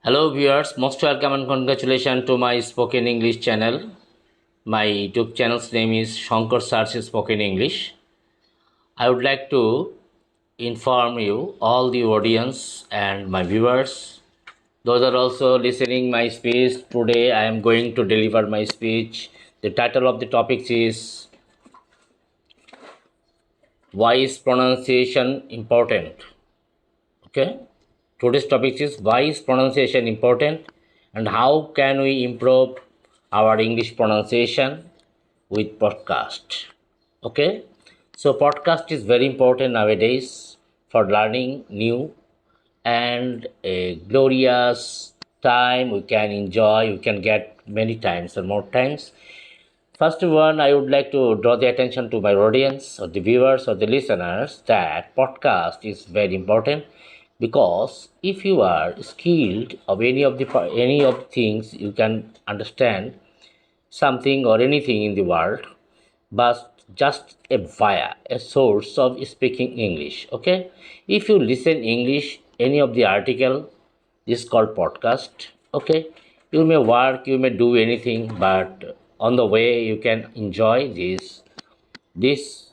Hello viewers, most welcome and congratulations to my spoken English channel. My YouTube channel's name is Shanker Search Spoken English. I would like to inform you, all the audience and my viewers. Those are also listening my speech. Today I am going to deliver my speech. The title of the topic is Why is Pronunciation Important? Okay. Today's topic is why is pronunciation important and how can we improve our English pronunciation with podcast. Okay, so podcast is very important nowadays for learning new and a glorious time we can enjoy. We can get many times or more times. First one, I would like to draw the attention to my audience or the viewers or the listeners that podcast is very important because if you are skilled of any of the things you can understand something or anything in the world, but just a via a source of speaking English. Okay, if you listen English, any of the article is called podcast. Okay, you may work, you may do anything, but on the way you can enjoy this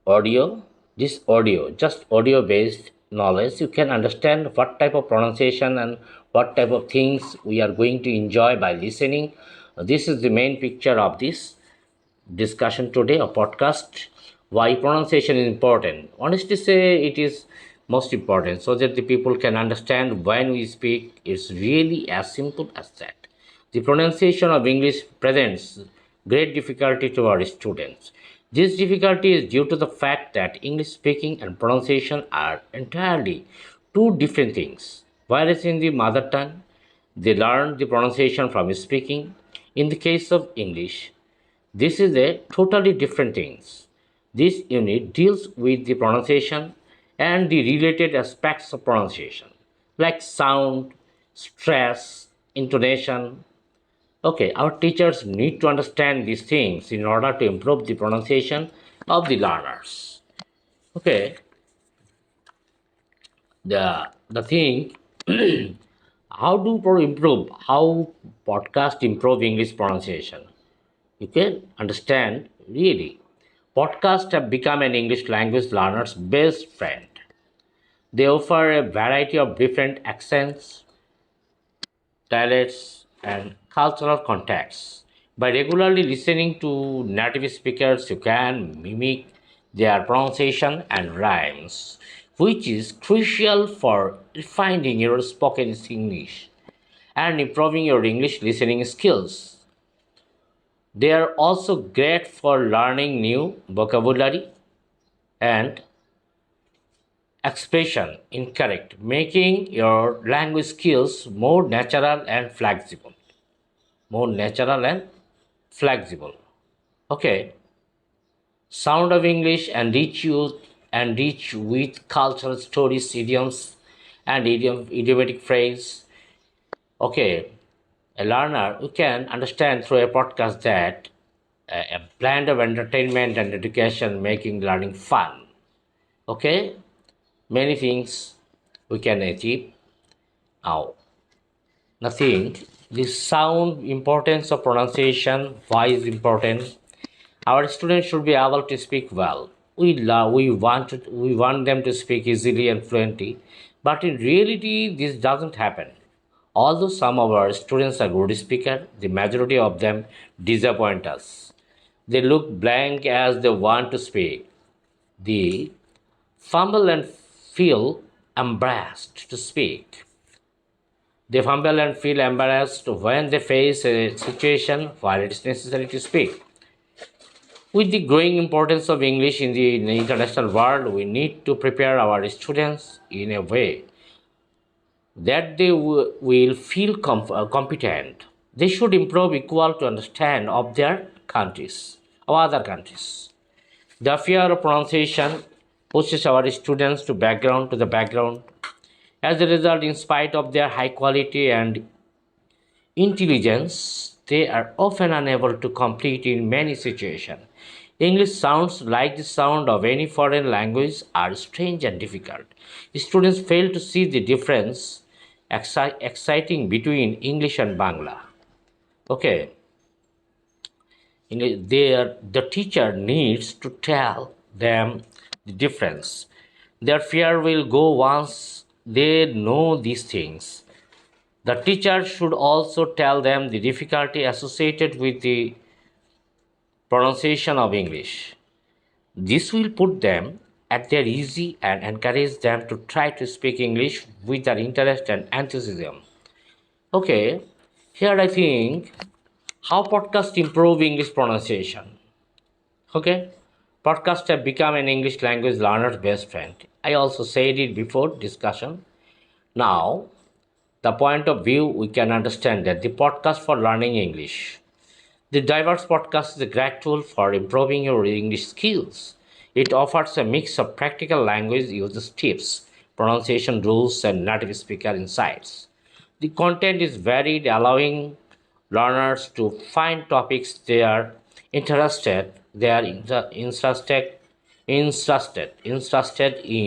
audio, just audio based knowledge. You can understand what type of pronunciation and what type of things we are going to enjoy by listening. This is the main picture of this discussion today, a podcast. Why pronunciation is important? Honestly say it is most important so that the people can understand when we speak. It's really as simple as that. The pronunciation of English presents great difficulty to our students. This difficulty is due to the fact that English speaking and pronunciation are entirely two different things. Whereas in the mother tongue, they learn the pronunciation from speaking. In the case of English, this is a totally different things. This unit deals with the pronunciation and the related aspects of pronunciation, like sound, stress, intonation. Okay, our teachers need to understand these things in order to improve the pronunciation of the learners. Okay, the thing how podcast improve English pronunciation. You can understand really. Podcasts have become an English language learner's best friend. They offer a variety of different accents, dialects, and cultural contexts. By regularly listening to native speakers, you can mimic their pronunciation and rhymes, which is crucial for refining your spoken English and improving your English listening skills. They are also great for learning new vocabulary and expression incorrect, making your language skills more natural and flexible. More natural and flexible. Okay. Sound of English and rich with cultural stories, idioms, and idiomatic phrase. Okay. A learner who can understand through a podcast that a blend of entertainment and education making learning fun. Okay, many things we can achieve. Now, nothing. The sound importance of pronunciation. Why is important? Our students should be able to speak well. We want them to speak easily and fluently, but in reality, this doesn't happen. Although some of our students are good speakers, the majority of them disappoint us. They look blank as they want to speak. They fumble and feel embarrassed to speak. They fumble and feel embarrassed when they face a situation where it is necessary to speak. With the growing importance of English in the international world, we need to prepare our students in a way that they will feel competent. They should improve equal to understand of their countries, of other countries. The fear of pronunciation pushes our students to the background. As a result, in spite of their high quality and intelligence, they are often unable to compete in many situations. English sounds like the sound of any foreign language are strange and difficult. Students fail to see the difference exciting between English and Bangla. Okay, the teacher needs to tell them the difference. Their fear will go once they know these things. The teacher should also tell them the difficulty associated with the pronunciation of English. This will put them at their easy and encourage them to try to speak English with their interest and enthusiasm. Okay, here I think how podcasts improve English pronunciation. Okay, podcasts have become an English language learner's best friend. I also said it before discussion. Now, the point of view we can understand that the podcast for learning English. The Diverse Podcast is a great tool for improving your English skills. It offers a mix of practical language uses tips, pronunciation rules, and native speaker insights. The content is varied, allowing learners to find topics they are interested in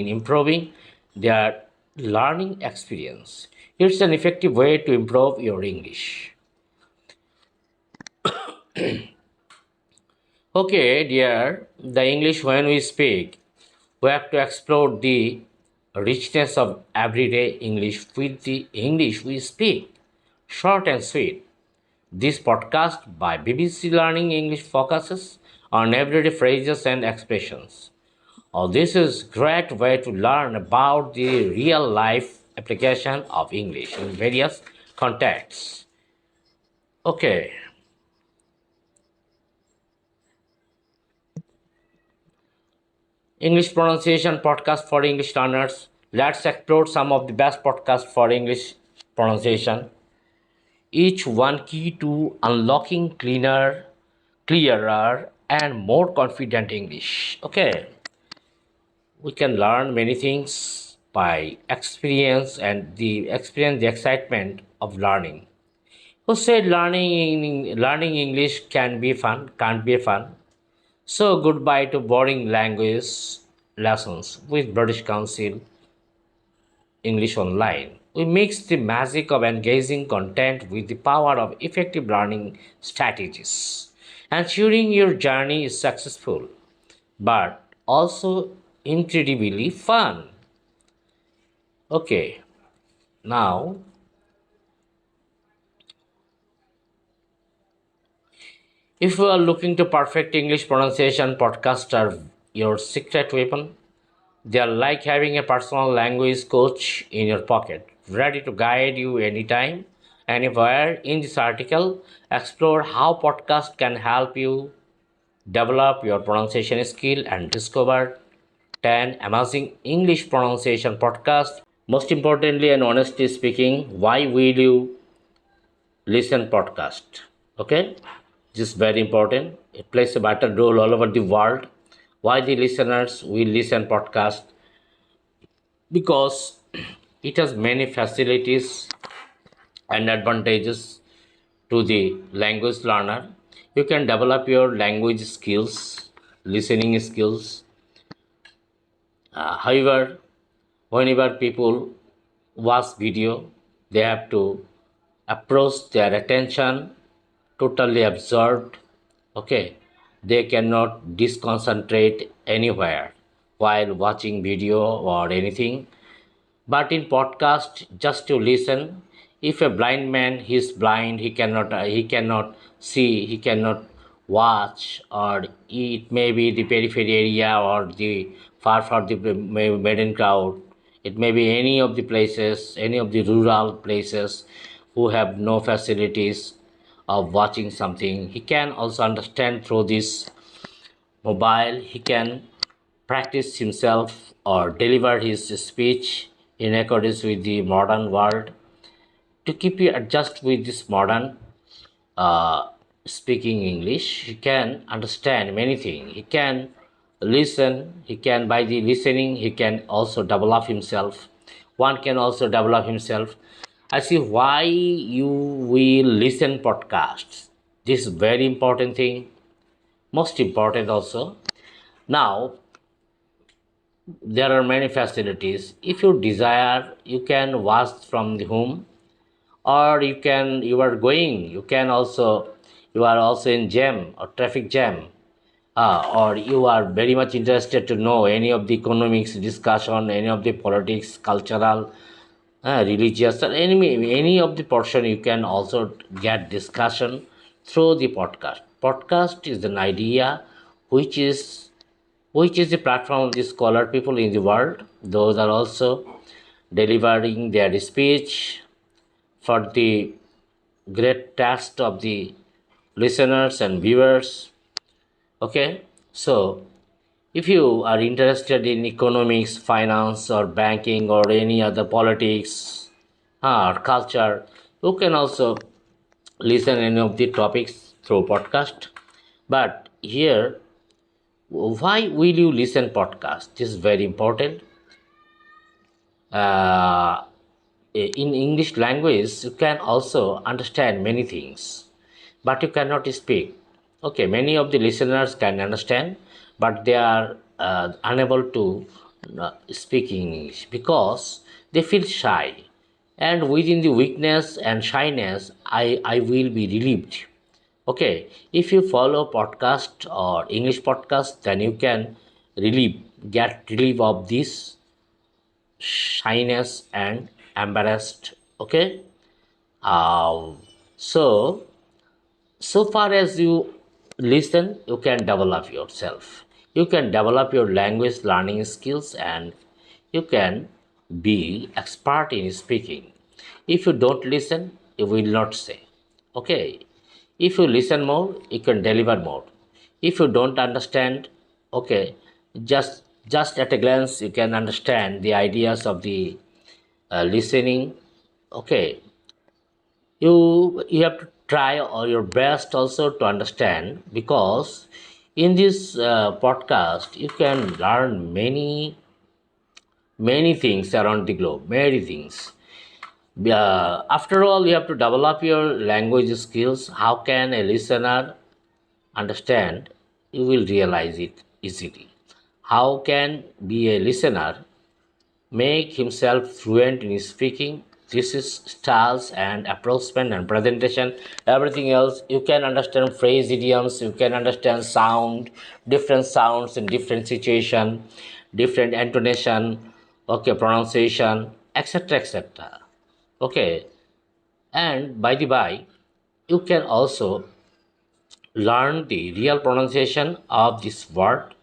improving their learning experience. It's an effective way to improve your English. Okay, dear, the English when we speak, we have to explore the richness of everyday English with the English we speak. Short and sweet. This podcast by BBC Learning English focuses on everyday phrases and expressions. Oh, this is great way to learn about the real life application of English in various contexts. Okay, English pronunciation podcast for English learners. Let's explore some of the best podcasts for English pronunciation. Each one key to unlocking clearer, and more confident English. Okay, we can learn many things by experience the excitement of learning. Who said learning English can't be fun? So goodbye to boring language lessons with British Council English Online. We mix the magic of engaging content with the power of effective learning strategies, ensuring your journey is successful but also incredibly fun. Okay, now if you are looking to perfect English pronunciation, podcasts are your secret weapon. They are like having a personal language coach in your pocket, ready to guide you anytime, anywhere. In this article, explore how podcast can help you develop your pronunciation skill and discover 10 amazing English pronunciation podcasts. Most importantly and honestly speaking, why will you listen podcast? Okay, this is very important. It plays a vital role all over the world. Why the listeners will listen podcast? Because it has many facilities and advantages to the language learner. You can develop your language skills, listening skills. However, whenever people watch video, they have to approach their attention totally absorbed. Okay, they cannot disconcentrate anywhere while watching video or anything. But in podcast, just to listen, if a blind man he is blind, he cannot see, he cannot watch, or it may be the periphery area or the far from the maiden crowd. It may be any of the places, any of the rural places who have no facilities of watching something. He can also understand through this mobile. He can practice himself or deliver his speech in accordance with the modern world. To keep you adjust with this modern uh, speaking English, he can understand many things. He can listen. He can by the listening he can also develop himself. One can also develop himself. I see why you will listen podcasts. This is very important thing. Most important also. Now There are many facilities. If you desire, you can watch from the home, or you are also in jam or traffic jam, or you are very much interested to know any of the economics discussion, any of the politics, cultural, religious, or any of the portion. You can also get discussion through the podcast. Podcast is an idea which is the platform of the scholar people in the world. Those are also delivering their speech for the great task of the listeners and viewers. Okay, so if you are interested in economics, finance, or banking, or any other politics, or culture, you can also listen any of the topics through podcast. But here, why will you listen podcast? This is very important. uh, in English language, you can also understand many things, but you cannot speak. Okay, many of the listeners can understand, but they are unable to speak English because they feel shy. And within the weakness and shyness, I will be relieved. Okay, if you follow podcast or English podcast, then you can get relief of this shyness and embarrassed. Okay, uh, so so far as you listen, you can develop yourself, you can develop your language learning skills, and you can be expert in speaking. If you don't listen, you will not say. Okay, if you listen more, you can deliver more. If you don't understand, okay, just at a glance you can understand the ideas of the listening. Okay, you have to try all your best also to understand, because in this podcast you can learn many things around the globe, many things. After all, you have to develop your language skills. How can a listener understand? You will realize it easily. How can be a listener make himself fluent in speaking? This is styles and approachment and presentation. Everything else you can understand, phrase, idioms, you can understand sound, different sounds in different situation, different intonation, okay, pronunciation, etc, etc. Okay, and by the by, you can also learn the real pronunciation of this word.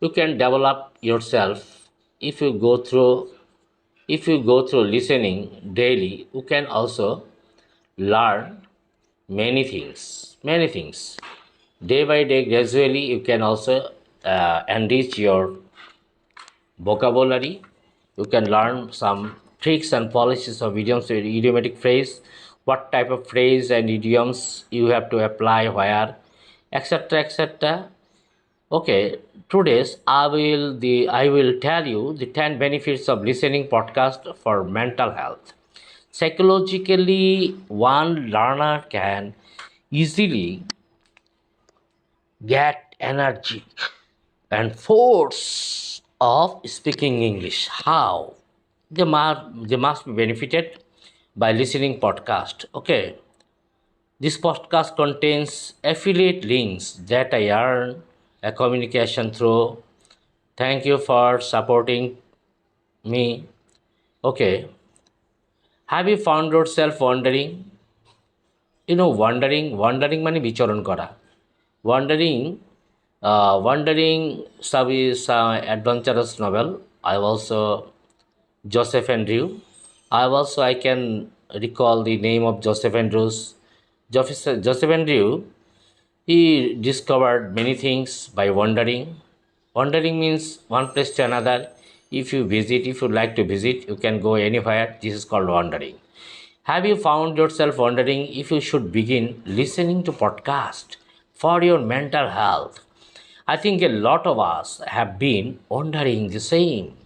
You can develop yourself. if you go through if you go through listening daily, you can also learn many things day by day. Gradually you can also enrich your vocabulary. You can learn some tricks and policies of idioms, idiomatic phrase, what type of phrase and idioms you have to apply where, etc, etc. Okay, today's I will tell you the 10 benefits of listening podcast for mental health. Psychologically, one learner can easily get energy and force of speaking English. How? They must be benefited by listening podcast. Okay, this podcast contains affiliate links that I earn a communication through. Thank you for supporting me. Okay, have you found yourself wondering? Wandering মানে বিচরণ করা. Wandering, Wandering sub is adventurous novel. I also Joseph Andrew. I can recall the name of Joseph Andrews. Joseph Andrew, he discovered many things by wandering. Wandering means one place to another. If you like to visit, you can go anywhere. This is called wandering. Have you found yourself wondering if you should begin listening to podcast for your mental health? I think a lot of us have been wondering the same.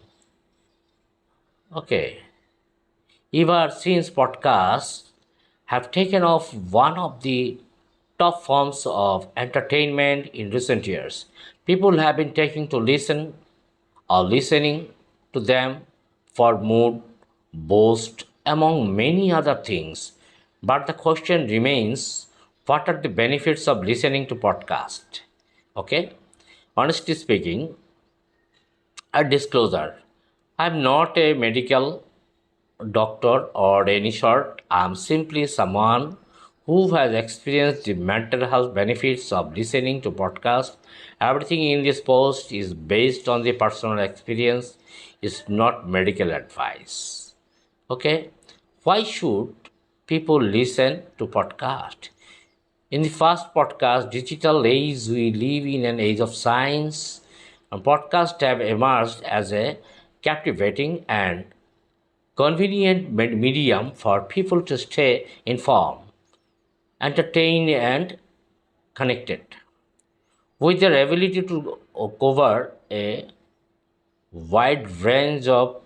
Okay, ever since podcasts have taken off, one of the top forms of entertainment in recent years, people have been taking to listen or listening to them for mood boost, among many other things. But the question remains, what are the benefits of listening to podcast? Okay? Honestly speaking, a disclosure. I'm not a medical doctor or any sort. I'm simply someone who has experienced the mental health benefits of listening to podcasts. Everything in this post is based on the personal experience, it's not medical advice. Okay? Why should people listen to podcast? In the first podcast, digital age, we live in an age of science, and podcasts have emerged as a captivating and convenient medium for people to stay informed, entertained, and connected. With their ability to cover a wide range of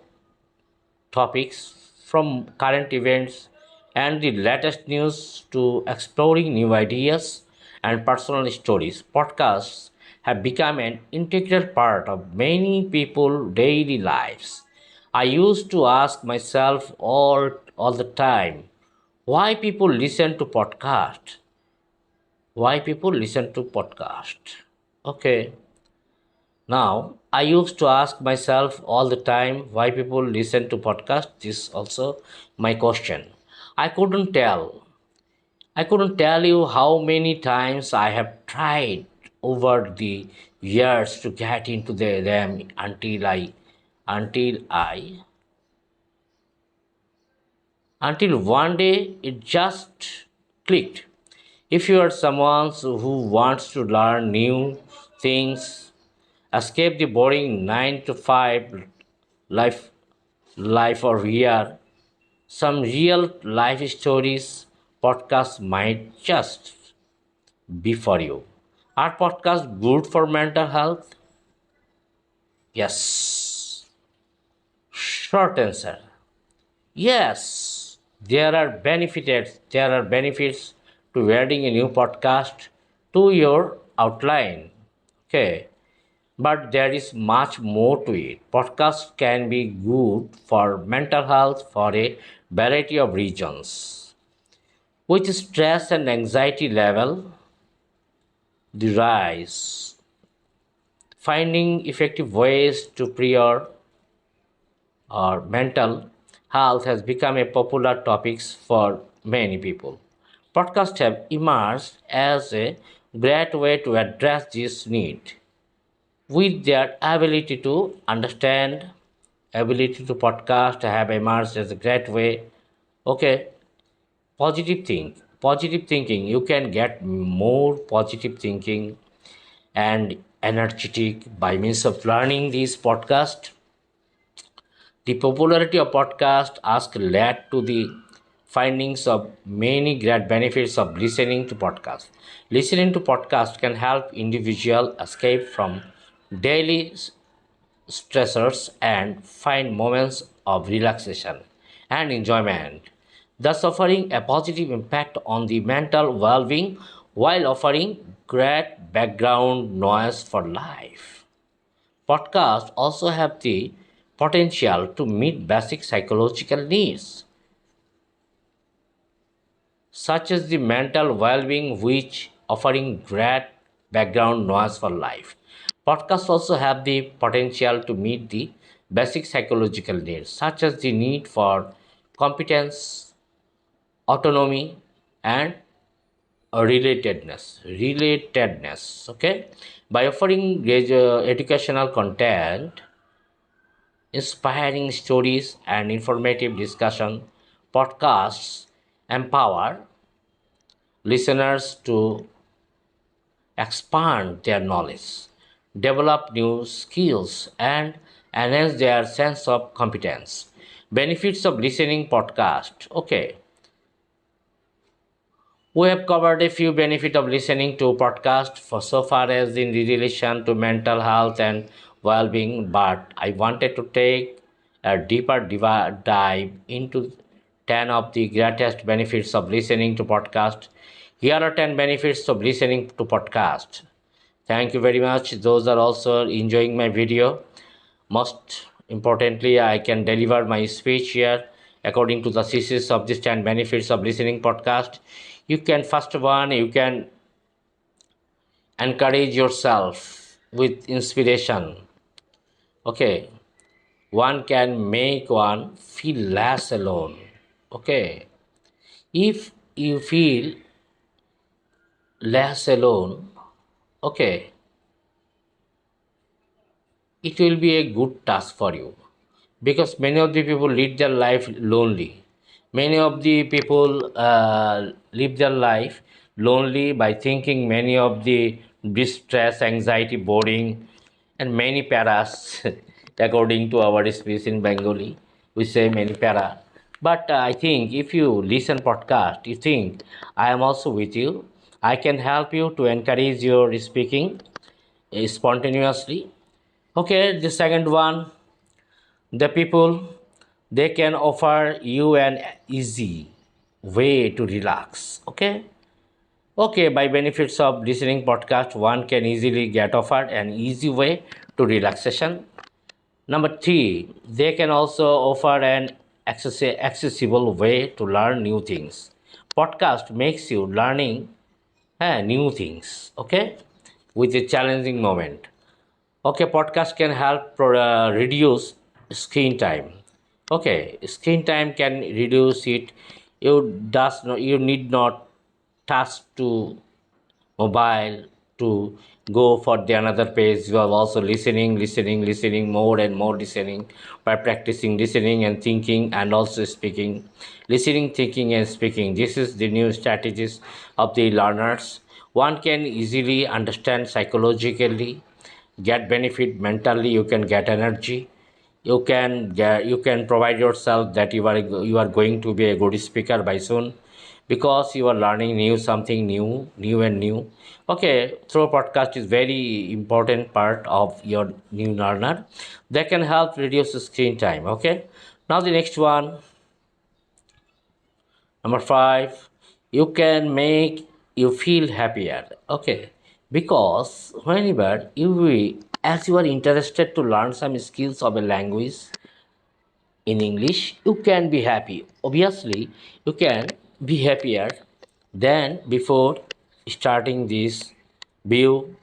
topics from current events and the latest news to exploring new ideas and personal stories, podcasts have become an integral part of many people's daily lives. I used to ask myself all the time why people listen to podcast. Why people listen to podcast. Okay. Now, I used to ask myself all the time why people listen to podcasts. This is also my question. I couldn't tell. I couldn't tell you how many times I have tried over the years to get into them until until one day it just clicked. If you are someone who wants to learn new things, escape the boring 9 to 5 life or year, some real life stories, podcasts might just be for you. Are podcasts good for mental health? Yes. Short answer. Yes. There are benefits to adding a new podcast to your outline. Okay. But there is much more to it. Podcasts can be good for mental health for a variety of reasons. With stress and anxiety level, the rise, finding effective ways to prior or mental health has become a popular topic for many people. Podcasts have emerged as a great way to address this need. With their ability to podcast have emerged as a great way. Okay, positive thinking. You can get more positive thinking and energetic by means of learning these podcasts. The popularity of podcast ask led to the findings of many great benefits of listening to podcasts. Listening to podcasts can help individual escape from daily stressors and find moments of relaxation and enjoyment, thus offering a positive impact on the mental well being while offering great background noise for life. Podcasts also have the potential to meet basic psychological needs, such as the mental well-being which offering great background noise for life. Podcasts also have the potential to meet the basic psychological needs such as the need for competence, autonomy, and relatedness. Okay, by offering educational content, inspiring stories, and informative discussion, podcasts empower listeners to expand their knowledge, develop new skills, and enhance their sense of competence. Benefits of listening podcast. Okay, we have covered a few benefits of listening to podcast for so far as in relation to mental health and well-being, but I wanted to take a deeper dive into 10 of the greatest benefits of listening to podcast. Here are 10 benefits of listening to podcast. Thank you very much. Those are also enjoying my video. Most importantly, I can deliver my speech here according to the thesis of this and benefits of listening podcast. You can first one, you can encourage yourself with inspiration. Okay, one can make one feel less alone. Okay, if you feel less alone, okay, it will be a good task for you because many of the people lead their life lonely. Many of the people live their life lonely by thinking many of the distress, anxiety, boring, and many paras. According to our speech in Bengali, we say many para. But I think if you listen podcast, you think I am also with you. I can help you to encourage your speaking spontaneously. Okay, the second one, the people, they can offer you an easy way to relax. Okay, by benefits of listening podcast, one can easily get offered an easy way to relaxation. Number three, they can also offer an accessible way to learn new things. Podcast makes you learning new things, okay, with a challenging moment. Okay, podcast can help reduce screen time. Okay, screen time can reduce it. You need not touch to mobile to go for the another page. You are also listening more and more listening by practicing listening and thinking and also speaking. Listening, thinking, and speaking. This is the new strategies of the learners. One can easily understand psychologically, get benefit mentally. You can get energy. You can provide yourself that you are going to be a good speaker by soon because you are learning something new and new. Okay, through podcast is very important part of your new learner. They can help reduce screen time. Okay, now the next one, number 5, you can make you feel happier. Okay, because whenever as you are interested to learn some skills of a language in English, you can be happy. Obviously, you can be happier than before starting this view.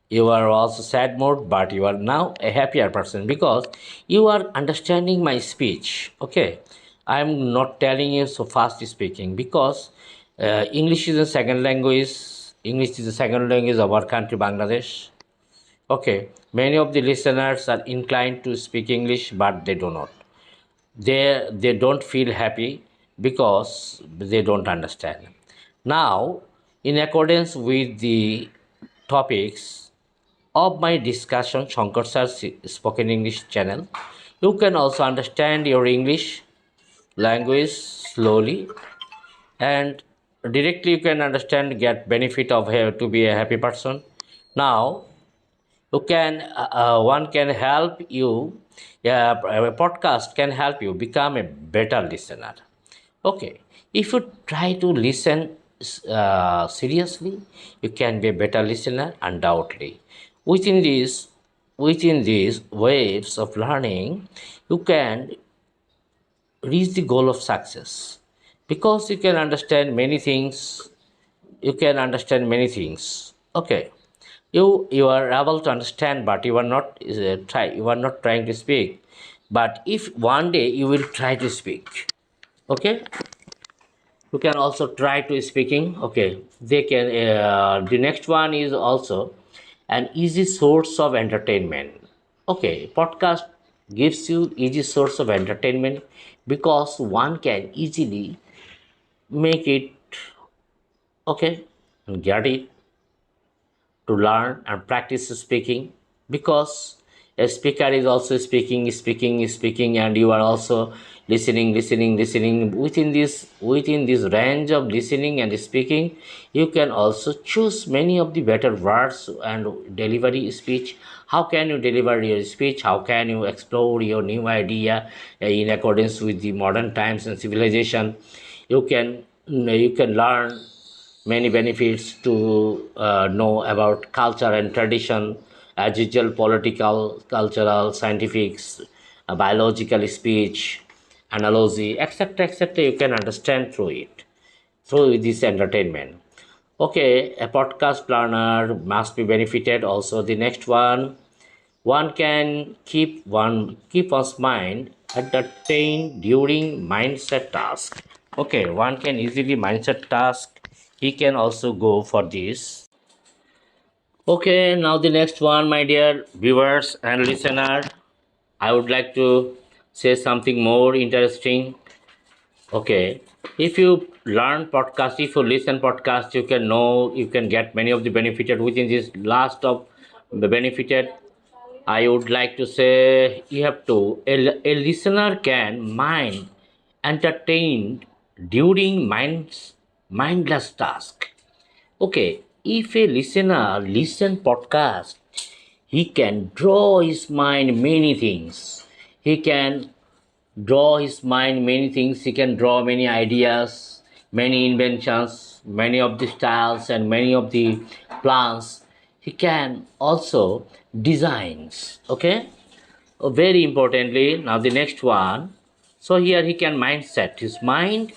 You are also sad mode, but you are now a happier person because you are understanding my speech. Okay, I am not telling you so fast speaking because English is a second language. English is the second language of our country, Bangladesh. Okay, many of the listeners are inclined to speak English, but they do not. They don't feel happy because they don't understand. Now, in accordance with the topics of my discussion, Shankar Sir's Spoken English channel, you can also understand your English language slowly and directly. You can understand, get benefit of to be a happy person. Now, you can one can help you. Yeah, a podcast can help you become a better listener. Okay, if you try to listen seriously, you can be a better listener undoubtedly. Within these within these waves of learning, you can reach the goal of success because you can understand many things. Okay, you are able to understand, but you are not trying to speak. But if one day you will try to speak, okay, you can also try to speaking. Okay, they can the next one is also an easy source of entertainment. Okay, podcast gives you easy source of entertainment because one can easily make it, okay, and get it to learn and practice speaking because a speaker is also speaking, and you are also listening. Within this range of listening and speaking, you can also choose many of the better words and delivery speech. How can you deliver your speech? How can you explore your new idea in accordance with the modern times and civilization? You can learn many benefits to know about culture and tradition, as usual, political, cultural, scientific, biological speech, analogy, etc., etc. You can understand through it, through this entertainment. Okay, a podcast learner must be benefited. Also, the next one can keep one's mind entertained during mindset task. Okay, one can easily mindset task. He can also go for this. Okay, now the next one, my dear viewers and listener, I would like to say something more interesting. Okay, if you learn podcast, if you listen podcast, you can know, you can get many of the benefited within this last of the benefited. I would like to say you have to, a listener can mind entertained during mindless task. Okay, if a listener listen podcast, he can draw his mind many things. He can draw his mind many things. He can draw many ideas, many inventions, many of the styles, and many of the plans. He can also designs. Okay, very importantly, now the next one. So here he can mindset his mind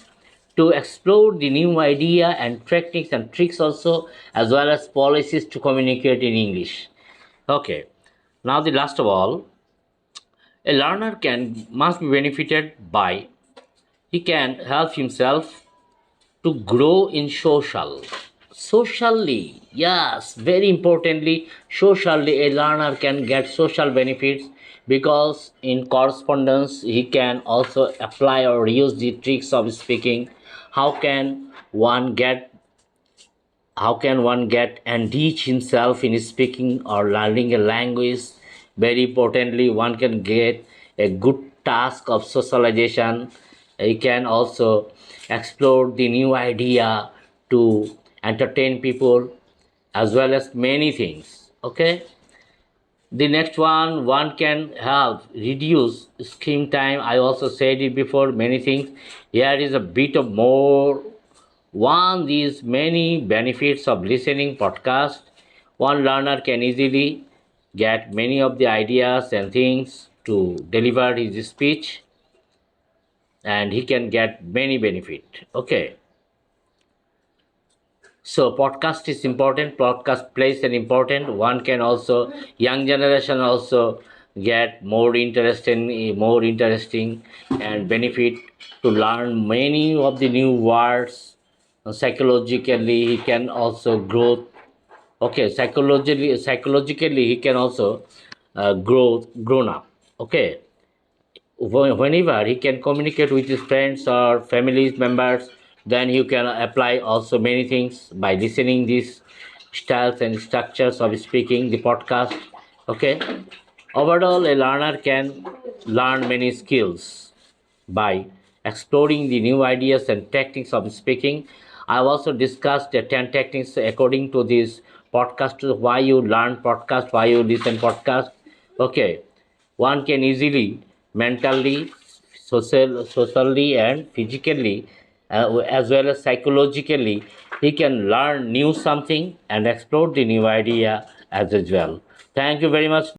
to explore the new idea and techniques and tricks also, as well as policies to communicate in English. Okay, now the last of all, a learner can must be benefited by, he can help himself to grow in socially. Yes, very importantly, socially a learner can get social benefits, because in correspondence he can also apply or use the tricks of speaking. How can one get, how can one get and teach himself in speaking or learning a language? Very importantly, one can get a good task of socialization. He can also explore the new idea to entertain people, as well as many things. Okay, the next one can help reduce screen time. I also said it before, many things. Here is a bit of more. One, these many benefits of listening podcast. One learner can easily get many of the ideas and things to deliver his speech, and he can get many benefit. Okay, so podcast is important. Podcast plays an important. One can also, young generation also get more interesting and benefit to learn many of the new words. Psychologically, he can also grow. Okay, psychologically he can also grown up. Okay, whenever he can communicate with his friends or family members, then you can apply also many things by listening these styles and structures of speaking the podcast. Okay, overall a learner can learn many skills by exploring the new ideas and techniques of speaking. I've also discussed the 10 techniques according to this podcast, why you learn podcast, why you listen podcast. Okay, one can easily mentally, socially, and physically, as well as psychologically, he can learn new something and explore the new idea as well. Thank you very much.